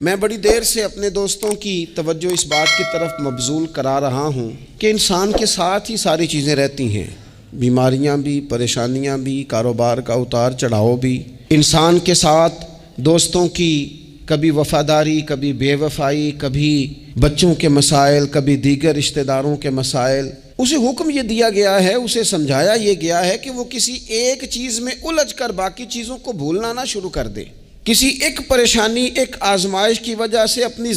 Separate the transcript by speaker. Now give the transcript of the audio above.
Speaker 1: मैं बड़ी देर से अपने दोस्तों की तवज्जो इस बात की तरफ मबजूल करा रहा हूँ कि इंसान के साथ ही सारी चीज़ें रहती हैं, बीमारियाँ भी, परेशानियाँ भी, कारोबार का उतार चढ़ाव भी। इंसान के साथ दोस्तों की कभी वफ़ादारी, कभी बेवफ़ाई, कभी बच्चों के मसाइल, कभी दीगर रिश्तेदारों के मसाइल। उसे हुक्म ये दिया गया है, उसे समझाया ये गया है कि वो किसी एक चीज़ में उलझ कर बाकी चीज़ों को भूलना ना शुरू कर दे। किसी एक परेशानी, एक आजमाइश की वजह से अपनी